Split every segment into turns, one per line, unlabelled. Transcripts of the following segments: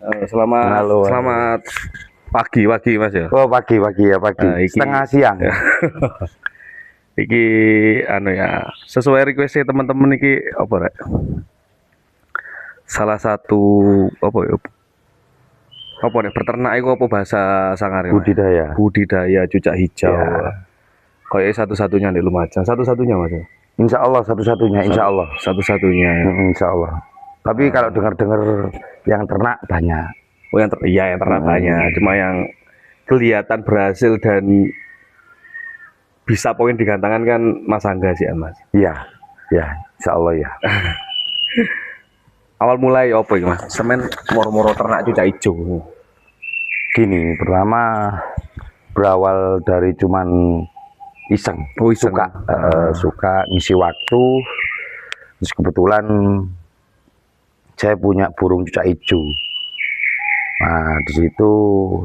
Selamat
Halo.
selamat pagi Mas ya.
Oh, pagi ya, pagi. Setengah siang.
Iki anu ya, sesuai request teman-teman iki apa rek? Salah satu apa ya? Apa nih peternak itu apa bahasa sangare Mas?
Budidaya.
Budidaya cucak hijau.
Ya.
Kayak satu-satunya di Lumajang, satu-satunya Mas ya.
Insya Allah satu-satunya, insya Allah.
Satu-satunya. Ya.
Insya Allah. Tapi kalau dengar-dengar yang ternak banyak.
Oh yang ternak banyak, cuma yang kelihatan berhasil dan bisa poin digantangan kan Mas Angga sih Mas.
Iya, ya, insya Allah ya.
Awal mulai apa ya Mas? Semen moro-moro ternak cucak hijau.
Gini, pertama berawal dari cuman iseng,
Iseng.
suka ngisi waktu. Terus kebetulan saya punya burung cucak hijau. Nah, di situ,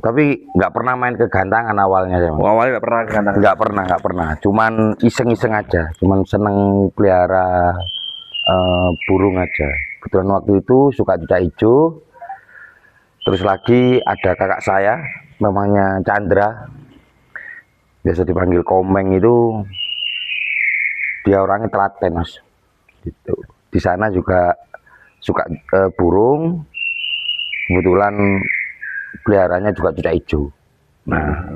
tapi nggak pernah main ke gantangan awalnya ya.
Awalnya nggak pernah ke gantangan.
Nggak pernah. Cuman iseng-iseng aja. Cuman seneng pelihara burung aja. Kebetulan waktu itu suka cucak hijau. Terus lagi ada kakak saya, namanya Chandra. Biasa dipanggil Komeng itu. Dia orangnya telaten, Mas. Gitu. Di sana juga suka burung. Kebetulan peliharanya juga cucak hijau. Nah,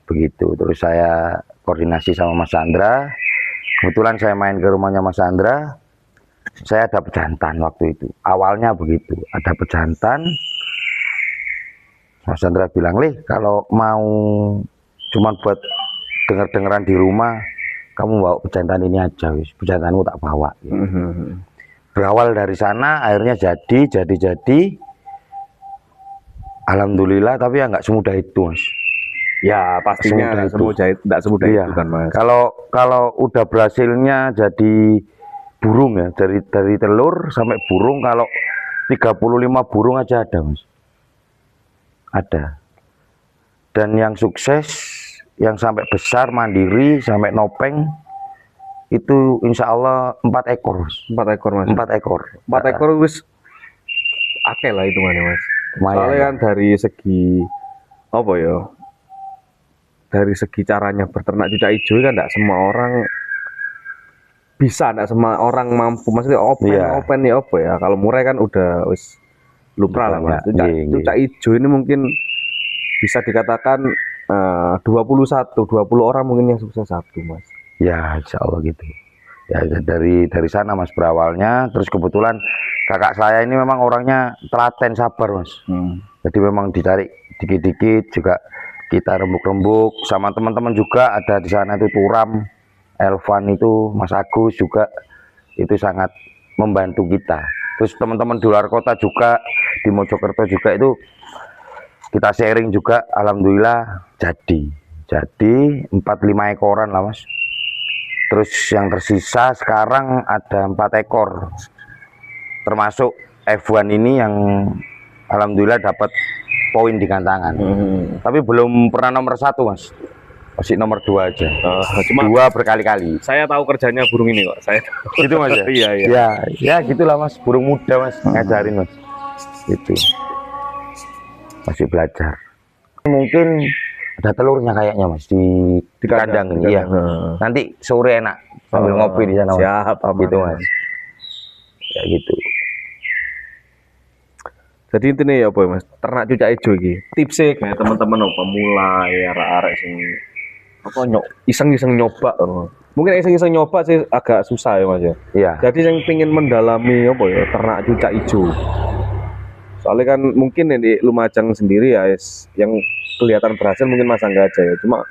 begitu. Terus saya koordinasi sama Mas Chandra. Kebetulan saya main ke rumahnya Mas Chandra. Saya ada pejantan waktu itu. Awalnya begitu, ada pejantan. Mas Chandra bilang, "Lih, kalau mau cuman buat denger-dengeran di rumah, kamu bawa pejantan ini aja, wis. Pejantanmu tak bawa." Gitu. Berawal dari sana, akhirnya jadi. Alhamdulillah, tapi ya nggak semudah itu, Mas.
Ya pastinya nggak semudah
iya.
itu kan Mas.
Kalau udah berhasilnya jadi burung ya, dari telur sampai burung, kalau 35 burung aja ada, Mas. Ada. Dan yang sukses, yang sampai besar mandiri sampai nopeng itu insya Allah 4 ekor, Mas.
4 ekor Mas.
4 ekor.
4 ekor wis akeh lah hitungannya Mas.
Lumayan.
Soalnya kan dari segi apa ya? Dari segi caranya berternak cucak hijau kan tidak semua orang bisa, tidak semua orang mampu. Maksudnya open ya apa ya? Kalau murai kan udah wis lumrah lah Mas. Cucak hijau ini mungkin bisa dikatakan 20 orang mungkin yang sukses satu Mas.
Ya, insya Allah gitu. Ya dari sana Mas berawalnya. Terus kebetulan kakak saya ini memang orangnya telaten, sabar Mas. Jadi memang ditarik dikit-dikit juga kita rembuk-rembuk sama teman-teman juga ada di sana itu Turam, Elvan itu, Mas Agus juga itu sangat membantu kita. Terus teman-teman di luar kota juga di Mojokerto juga itu kita sharing juga, alhamdulillah jadi 45 ekoran lah Mas. Terus yang tersisa sekarang ada 4 ekor, termasuk F1 ini yang alhamdulillah dapat poin di gantangan. Tapi belum pernah nomor 1 Mas, masih nomor 2 aja. Cuma 2 berkali-kali.
Saya tahu kerjanya burung ini kok. Saya tahu.
Gitu Mas ya?
Iya.
Ya gitulah Mas, burung muda Mas, ngajarin Mas. Itu masih belajar. Mungkin ada telurnya kayaknya Mas di kandang ini. Iya. Nanti sore enak sambil ngopi di sana Mas.
Siap,
gitu Mas. Ya gitu.
Jadi intinya ya apa Mas, ternak cucak hijau iki. Tipsnya kayak teman-teman pemula ya arek-arek sing apa iseng-iseng nyoba. Mungkin iseng-iseng nyoba sih agak susah ya Mas ya.
Iya.
Jadi yang pengen mendalami apa ya ternak cucak hijau. Soalnya kan mungkin di Lumajang sendiri ya yang kelihatan berhasil mungkin Mas Angga aja ya. Cuma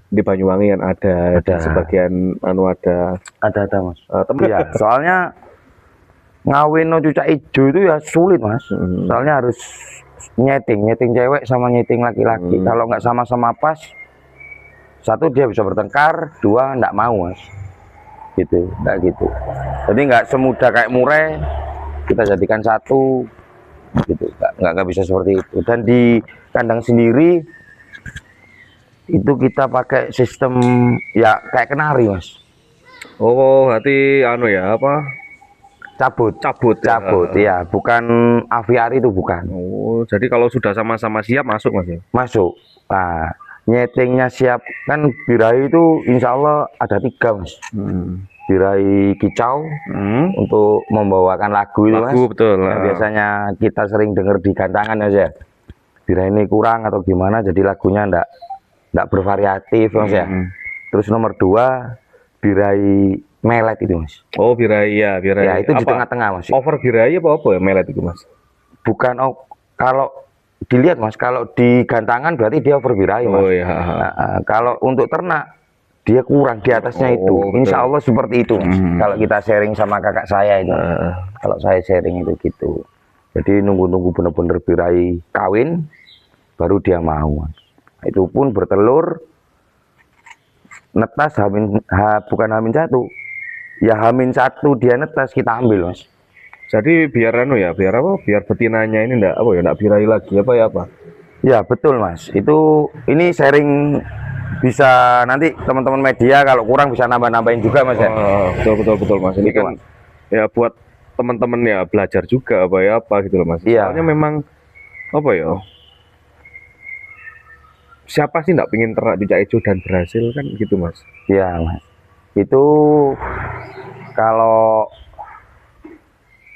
di Banyuwangi kan ada sebagian ada
Mas. Iya, soalnya ngawin cucak hijau itu ya sulit Mas. Soalnya harus nyeting cewek sama nyeting laki-laki. Kalau nggak sama-sama pas, satu dia bisa bertengkar, 2 nggak mau Mas. Gitu, nggak gitu. Jadi nggak semudah kayak murai kita jadikan satu. Gitu, nggak bisa seperti itu. Dan di kandang sendiri itu kita pakai sistem ya kayak kenari Mas.
Oh berarti anu ya apa
cabut.
Cabut.
Cabut, ya. Bukan aviari itu bukan.
Oh, jadi kalau sudah sama-sama siap masuk Mas ya?
Masuk. Nah, nyetingnya siap kan birahi itu insya Allah ada 3 Mas. Birahi kicau untuk membawakan lagu itu Mas.
Betul.
Nah, biasanya kita sering dengar di gantangan aja. Birahi ini kurang atau gimana jadi lagunya ndak bervariatif Mas ya. Terus nomor 2 birahi melet itu Mas.
Oh, birahi ya, birahi.
Ya, itu di tengah-tengah Mas.
Over birahi apa ya melet itu Mas?
Bukan, kalau dilihat Mas, kalau di gantangan berarti dia over birahi Mas.
Oh iya.
Nah, kalau untuk ternak dia kurang di atasnya itu. Insya Allah seperti itu Mas. Kalau kita sharing sama kakak saya itu. Kalau saya sharing itu gitu. Jadi nunggu-nunggu bener-bener birahi kawin baru dia mau Mas. Nah, itu pun bertelur netas bukan hamin 1. Ya hamin 1 dia netas kita ambil Mas.
Jadi biar biar apa? Biar betinanya ini enggak birahi lagi apa ya apa?
Ya betul Mas. Ini sharing bisa nanti teman-teman media kalau kurang bisa nambah-nambahin juga Mas ya.
Betul Mas. Ini kan ya buat teman-teman ya belajar juga apa gitu loh Mas.
Iya.
Soalnya memang siapa sih nggak pengen ternak cucak hijau dan berhasil kan gitu Mas.
Iya Mas. Itu kalau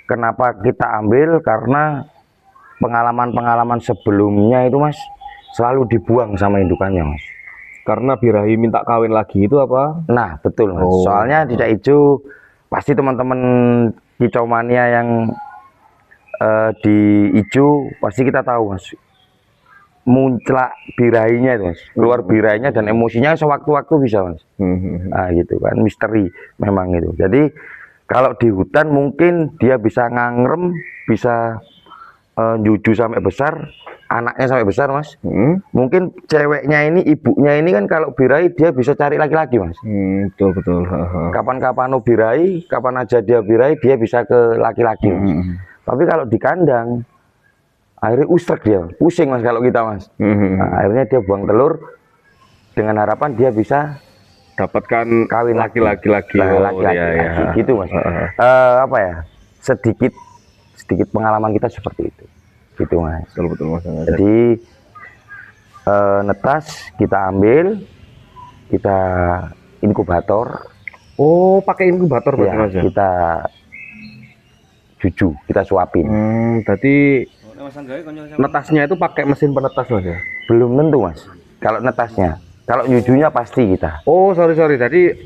kenapa kita ambil karena pengalaman-pengalaman sebelumnya itu Mas selalu dibuang sama indukannya Mas.
Karena birahi minta kawin lagi itu apa?
Nah betul Mas. Soalnya cucak hijau pasti teman-teman kicau mania yang di hijau pasti kita tahu Mas. Muncul birahinya itu Mas. Keluar birahinya dan emosinya sewaktu-waktu bisa Mas. Nah gitu kan, misteri memang itu. Jadi kalau di hutan mungkin dia bisa ngangrem, bisa juju sampai besar, anaknya sampai besar Mas. Mungkin ceweknya ini, ibunya ini kan kalau birahi dia bisa cari laki-laki Mas.
Betul.
Kapan-kapan birahi, kapan aja dia birahi dia bisa ke laki-laki Mas. Tapi kalau di kandang akhirnya usrek dia, pusing Mas kalau kita Mas. Nah, akhirnya dia buang telur dengan harapan dia bisa
dapatkan
kawin
laki-laki lagi.
Gitu Mas. Apa ya? Sedikit pengalaman kita seperti itu. Gitu Mas.
Betul Mas.
Jadi netas kita ambil, kita inkubator.
Oh, pakai inkubator
ya,
Mas ya?
Kita cucu, kita suapin.
Berarti netasnya itu pakai mesin penetas Mas ya?
Belum tentu Mas. Kalau netasnya, kalau nyujunya pasti kita.
Oh, sorry. Jadi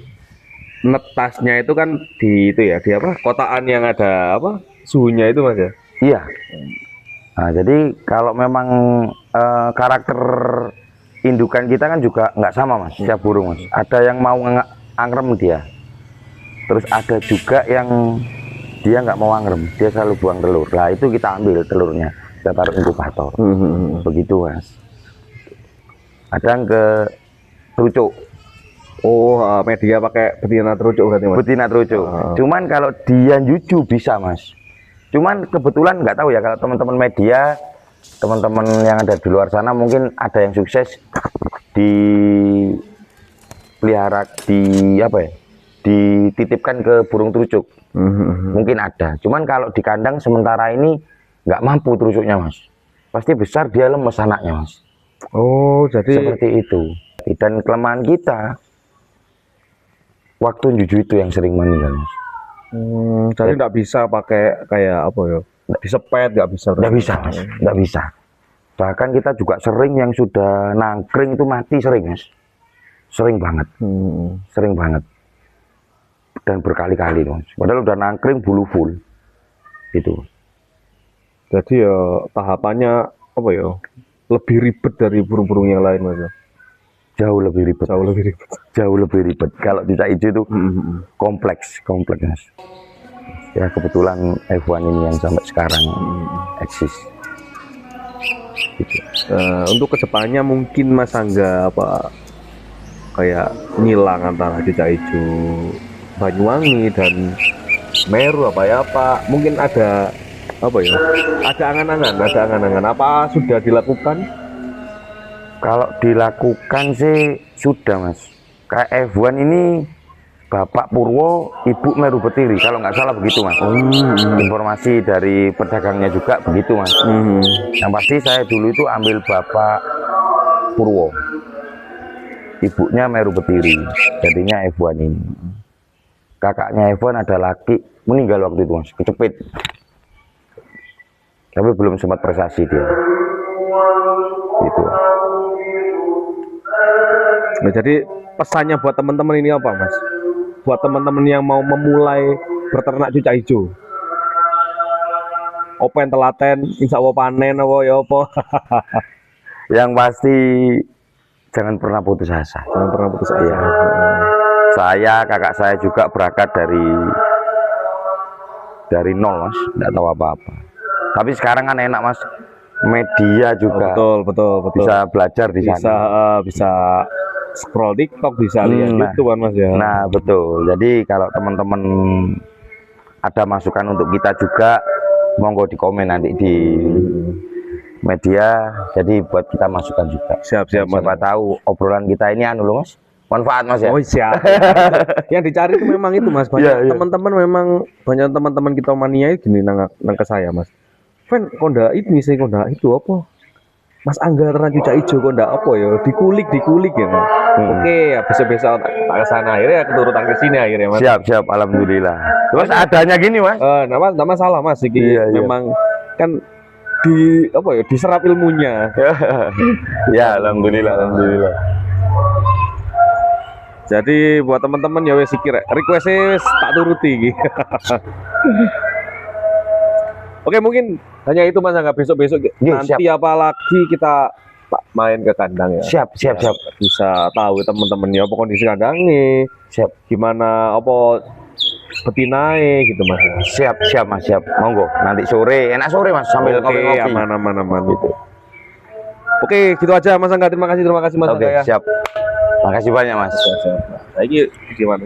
netasnya itu kan di apa? Kotaan yang ada apa? Suhunya itu Mas ya?
Iya. Nah, jadi kalau memang karakter indukan kita kan juga nggak sama Mas, setiap burung Mas. Ada yang mau angrem dia. Terus ada juga yang dia nggak mau angrem, dia selalu buang telur. Lah itu kita ambil telurnya, kita taruh inkubator. Begitu Mas. Ada yang ke terucuk.
Oh, media pakai betina terucuk berarti Mas?
Betina terucuk. Cuman kalau dia juju bisa Mas. Cuman kebetulan nggak tahu ya kalau teman-teman media, teman-teman yang ada di luar sana mungkin ada yang sukses di pelihara dititipkan ke burung terucuk. Mungkin ada. Cuman kalau di kandang sementara ini nggak mampu terucuknya Mas. Pasti besar dia lemes anaknya Mas.
Oh, jadi
seperti itu. Dan kelemahan kita waktu juju itu yang sering meninggal Mas.
Jadi nggak bisa pakai kayak apa ya? Disepet nggak bisa.
Nggak bisa Mas, nggak bisa. Bahkan kita juga sering yang sudah nangkring itu mati sering Mas. Sering banget, sering banget. Dan berkali-kali Mas. Padahal udah nangkring bulu full. Gitu.
Jadi ya tahapannya apa ya? Lebih ribet dari burung-burung yang lain Mas.
Jauh lebih ribet. Jauh lebih ribet. Kalau cucak hijau itu kompleks Mas. Ya kebetulan F1 ini yang sampai sekarang eksis. Gitu.
Untuk kedepannya mungkin Mas Angga apa kayak nyilang antara cucak hijau Banyuwangi dan Meru apa mungkin ada ada angan-angan apa sudah dilakukan?
Kalau dilakukan sih sudah Mas. Kayak F1 ini Bapak Purwo, Ibu Meru Betiri, kalau nggak salah begitu mas. Informasi dari pedagangnya juga begitu mas. Yang pasti saya dulu itu ambil Bapak Purwo, ibunya Meru Betiri, jadinya F1 ini. Kakaknya F1 ada laki meninggal waktu itu mas, kecepit. Tapi belum sempat prestasi dia. Gitu.
Nah, jadi pesannya buat teman-teman ini apa mas? Buat teman-teman yang mau memulai berternak cucak hijau, apa yang telaten, insya Allah panen apa ya apa?
Yang pasti jangan pernah putus asa.
Jangan pernah putus asa.
Iya. Saya, kakak saya juga berangkat dari nol mas, nggak tahu apa-apa. Tapi sekarang kan enak mas, media juga.
Betul.
Bisa belajar di sana.
Bisa scroll TikTok, bisa lihat YouTube kan mas ya.
Nah betul. Jadi kalau teman-teman ada masukan untuk kita juga, monggo di komen nanti di media. Jadi buat kita masukan juga.
Siap mas.
Siapa tahu obrolan kita ini anu loh mas, manfaat mas ya.
Oh siap. Yang dicari itu memang itu mas. Banyak teman-teman memang banyak teman-teman kita mania gini nang ke saya mas. Fen konda ini saya konda itu apa? Mas Angga ternak cucak hijau konda apa ya? Dikulik ya. Oke, ya besok-besok tak ke sana akhirnya keturutan ke sini akhirnya mas.
Siap, alhamdulillah. Terus adanya gini mas.
Nama salah mas iki. Memang kan diserap ilmunya.
Ya alhamdulillah.
Jadi buat teman-teman ya wes iki request tak turuti iki. Oke, mungkin hanya itu mas, nggak besok-besok nanti siap. Apalagi kita main ke kandang ya. Siap. Bisa tahu teman-teman ya apa kondisi kandangnya. Siap. Gimana apa betinae gitu mas.
Siap mas. Monggo. Nanti sore, enak sore mas sambil ngopi-ngopi.
Aman gitu. Oke, gitu aja mas Angga. Terima kasih mas Angga ya.
Siap. Makasih banyak mas.
Siap. Nah, ini gimana?